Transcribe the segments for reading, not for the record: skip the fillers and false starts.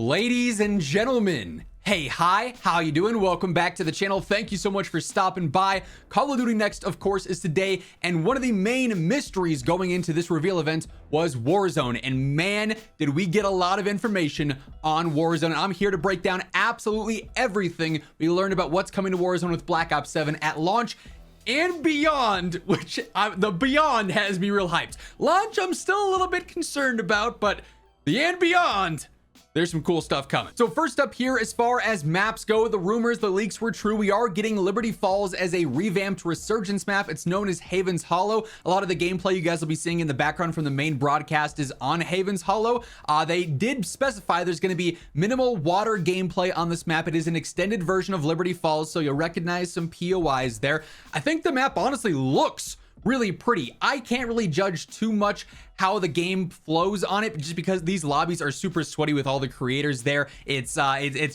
Ladies and gentlemen, hey, hi, how you doing? Welcome back to the channel. Thank you so much for stopping by. Call of Duty Next, of course, is today, and one of the main mysteries going into this reveal event was Warzone, and man, did we get a lot of information on Warzone, and I'm here to break down absolutely everything we learned about what's coming to Warzone with Black Ops 7 at launch and beyond, which the beyond has me real hyped. Launch, I'm still a little bit concerned about, but the and beyond, there's some cool stuff coming. So first up here, as far as maps go, the rumors, the leaks were true. We are getting Liberty Falls as a revamped Resurgence map. It's known as Haven's Hollow. A lot of the gameplay you guys will be seeing in the background from the main broadcast is on Haven's Hollow. They did specify there's going to be minimal water gameplay on this map. It is an extended version of Liberty Falls, so you'll recognize some POIs there. I think the map honestly looks really pretty. I can't really judge too much how the game flows on it, just because these lobbies are super sweaty with all the creators there. It's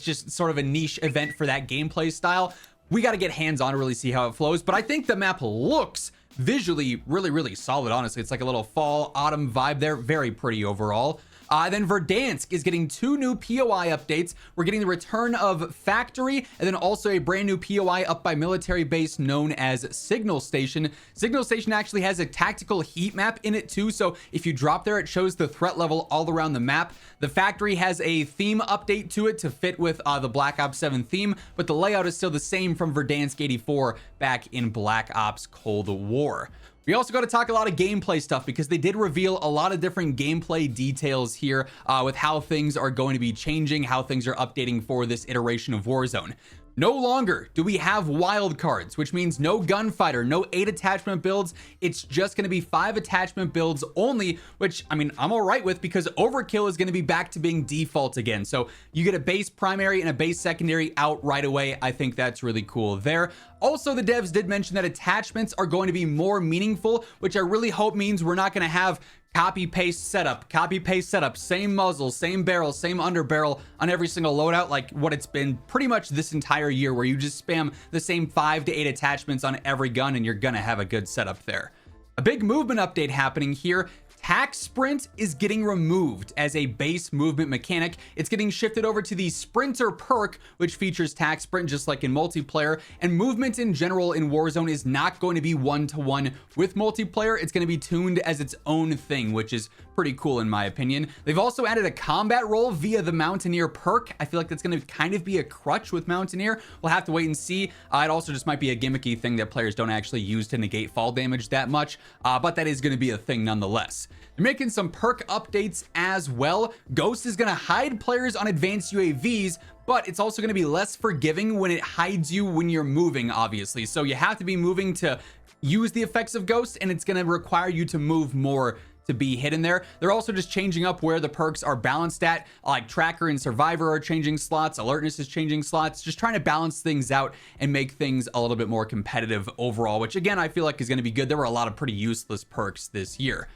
just sort of a niche event for that gameplay style. We got to get hands on to really see how it flows, but I think the map looks visually really solid. Honestly, it's like a little fall autumn vibe there. Very pretty overall. Then Verdansk is getting 2 new POI updates. We're getting the return of Factory, and then also a brand new POI up by military base known as Signal Station. Signal Station actually has a tactical heat map in it too, so if you drop there, it shows the threat level all around the map. The Factory has a theme update to it to fit with the Black Ops 7 theme, but the layout is still the same from Verdansk 84 back in Black Ops Cold War. We also got to talk a lot of gameplay stuff, because they did reveal a lot of different gameplay details here with how things are going to be changing, how things are updating for this iteration of Warzone. No longer do we have wild cards, which means no gunfighter, no 8 attachment builds. It's just going to be 5 attachment builds only, which I mean, I'm all right with, because overkill is going to be back to being default again. So you get a base primary and a base secondary out right away. I think that's really cool there. Also, the devs did mention that attachments are going to be more meaningful, which I really hope means we're not going to have copy paste setup, same muzzle, same barrel, same underbarrel on every single loadout, like what it's been pretty much this entire year, where you just spam the same 5 to 8 attachments on every gun and you're gonna have a good setup there. A big movement update happening here. Tac Sprint is getting removed as a base movement mechanic. It's getting shifted over to the Sprinter perk, which features Tac Sprint just like in multiplayer, and movement in general in Warzone is not going to be one-to-one with multiplayer. It's going to be tuned as its own thing, which is pretty cool in my opinion. They've also added a combat role via the Mountaineer perk. I feel like that's going to kind of be a crutch with Mountaineer. We'll have to wait and see. It also just might be a gimmicky thing that players don't actually use to negate fall damage that much, but that is going to be a thing nonetheless. They're making some perk updates as well. Ghost is going to hide players on advanced UAVs, but it's also going to be less forgiving when it hides you when you're moving, obviously. So you have to be moving to use the effects of Ghost, and it's going to require you to move more to be hidden there. They're also just changing up where the perks are balanced at, like Tracker and Survivor are changing slots, Alertness is changing slots, just trying to balance things out and make things a little bit more competitive overall, which again, I feel like is going to be good. There were a lot of pretty useless perks this year.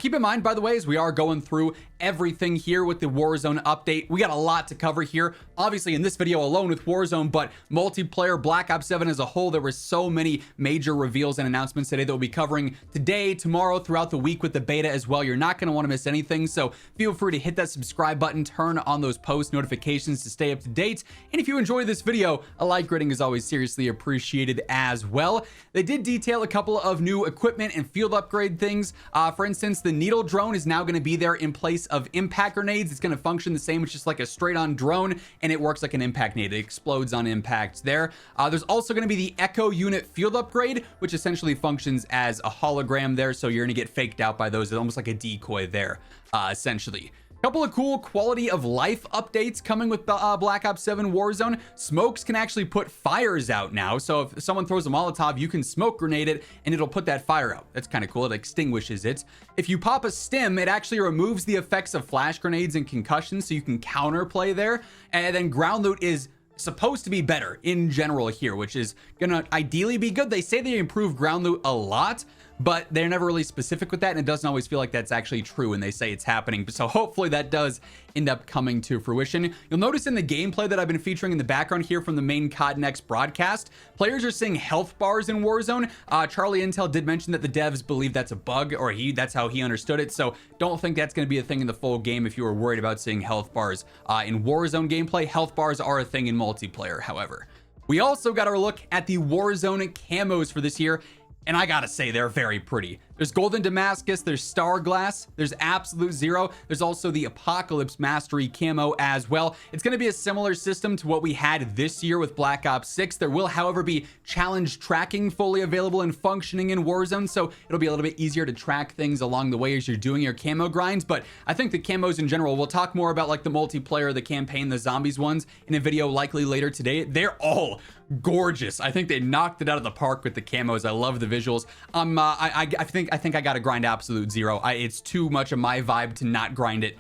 Keep in mind, by the way, as we are going through everything here with the Warzone update, we got a lot to cover here. Obviously, in this video alone with Warzone, but multiplayer, Black Ops 7 as a whole, there were so many major reveals and announcements today that we'll be covering today, tomorrow, throughout the week with the beta as well. You're not going to want to miss anything, so feel free to hit that subscribe button, turn on those post notifications to stay up to date. And if you enjoyed this video, a like rating is always seriously appreciated as well. They did detail a couple of new equipment and field upgrade things. For instance, the needle drone is now going to be there in place of impact grenades. It's going to function the same. It's just like a straight on drone, and it works like an impact nade. It explodes on impact there. There's also going to be the Echo unit field upgrade, which essentially functions as a hologram there. So you're going to get faked out by those. It's almost like a decoy there, essentially. Couple of cool quality of life updates coming with the Black Ops 7 Warzone. Smokes can actually put fires out now. So if someone throws a Molotov, you can smoke grenade it and it'll put that fire out. That's kind of cool. It extinguishes it. If you pop a stim, it actually removes the effects of flash grenades and concussions, so you can counterplay there. And then ground loot is supposed to be better in general here, which is gonna ideally be good. They say they improve ground loot a lot, but they're never really specific with that, and it doesn't always feel like that's actually true when they say it's happening. So hopefully that does end up coming to fruition. You'll notice in the gameplay that I've been featuring in the background here from the main COD Next broadcast, players are seeing health bars in Warzone. Charlie Intel did mention that the devs believe that's a bug, or that's how he understood it. So don't think that's going to be a thing in the full game if you were worried about seeing health bars in Warzone gameplay. Health bars are a thing in multiplayer, however. We also got our look at the Warzone camos for this year, and I gotta say, they're very pretty. There's Golden Damascus, there's Star Glass, there's Absolute Zero, there's also the Apocalypse Mastery camo as well. It's gonna be a similar system to what we had this year with Black Ops 6. There will, however, be challenge tracking fully available and functioning in Warzone, so it'll be a little bit easier to track things along the way as you're doing your camo grinds. But I think the camos in general, we'll talk more about like the multiplayer, the campaign, the zombies ones in a video likely later today. They're all gorgeous. I think they knocked it out of the park with the camos. I love the visuals. I think I gotta grind Absolute Zero. It's too much of my vibe to not grind it.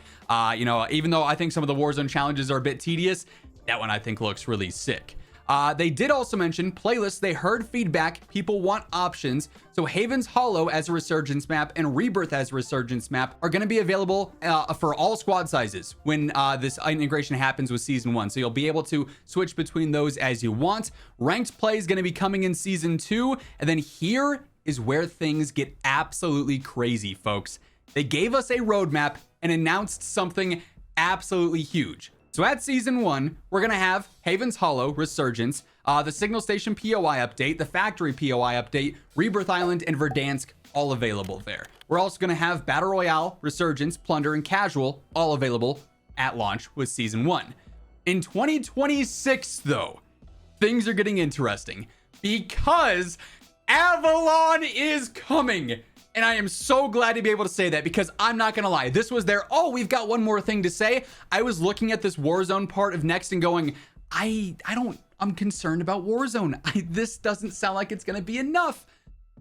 You know, even though I think some of the Warzone challenges are a bit tedious, that one I think looks really sick. They did also mention playlists. They heard feedback. People want options. So Haven's Hollow as a Resurgence map and Rebirth as a Resurgence map are going to be available for all squad sizes when this integration happens with Season 1. So you'll be able to switch between those as you want. Ranked play is going to be coming in Season 2. And then here is where things get absolutely crazy, folks. They gave us a roadmap and announced something absolutely huge. So at Season 1, we're going to have Haven's Hollow, Resurgence, the Signal Station POI update, the Factory POI update, Rebirth Island, and Verdansk all available there. We're also going to have Battle Royale, Resurgence, Plunder, and Casual all available at launch with Season 1. In 2026, though, things are getting interesting because Avalon is coming. And I am so glad to be able to say that, because I'm not gonna lie, this was their, oh, we've got one more thing to say. I was looking at this Warzone part of Next and going, I'm concerned about Warzone. This doesn't sound like it's gonna be enough.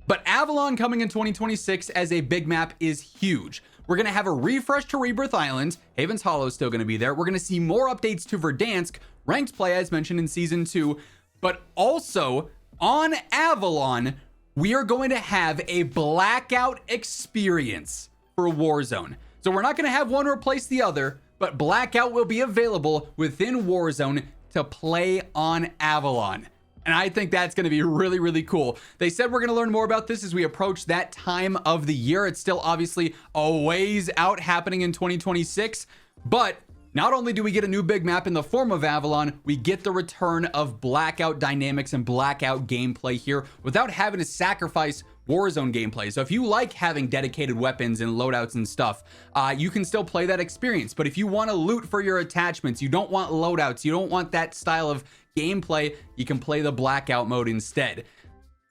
But Avalon coming in 2026 as a big map is huge. We're gonna have a refresh to Rebirth Island. Haven's Hollow is still gonna be there. We're gonna see more updates to Verdansk, ranked play as mentioned in Season 2, but also on Avalon, we are going to have a Blackout experience for Warzone. So we're not going to have one replace the other, but Blackout will be available within Warzone to play on Avalon. And I think that's going to be really, really cool. They said we're going to learn more about this as we approach that time of the year. It's still obviously a ways out, happening in 2026, but not only do we get a new big map in the form of Avalon, we get the return of Blackout dynamics and Blackout gameplay here without having to sacrifice Warzone gameplay. So if you like having dedicated weapons and loadouts and stuff, you can still play that experience. But if you want to loot for your attachments, you don't want loadouts, you don't want that style of gameplay, you can play the Blackout mode instead.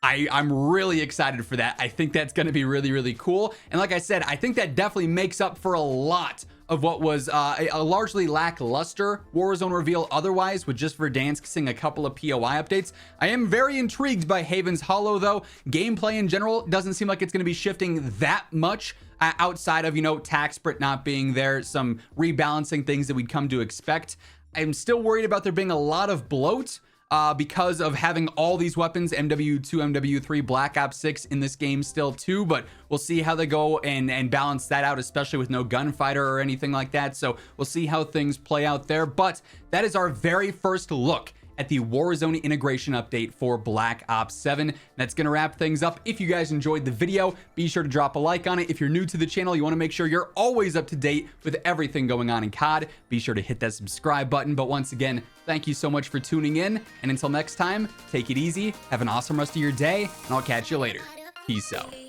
I'm really excited for that. I think that's going to be really, really cool. And like I said, I think that definitely makes up for a lot of what was a largely lackluster Warzone reveal otherwise, with just Verdansk seeing a couple of POI updates. I am very intrigued by Haven's Hollow, though. Gameplay in general doesn't seem like it's going to be shifting that much outside of, you know, Taxprit not being there, some rebalancing things that we'd come to expect. I'm still worried about there being a lot of bloat because of having all these weapons, MW2, MW3, Black Ops 6 in this game still too, but we'll see how they go and balance that out, especially with no gunfighter or anything like that. So we'll see how things play out there. But that is our very first look at the Warzone integration update for Black Ops 7. That's going to wrap things up. If you guys enjoyed the video, be sure to drop a like on it. If you're new to the channel, you want to make sure you're always up to date with everything going on in COD, be sure to hit that subscribe button. But once again, thank you so much for tuning in. And until next time, take it easy, have an awesome rest of your day, and I'll catch you later. Peace out.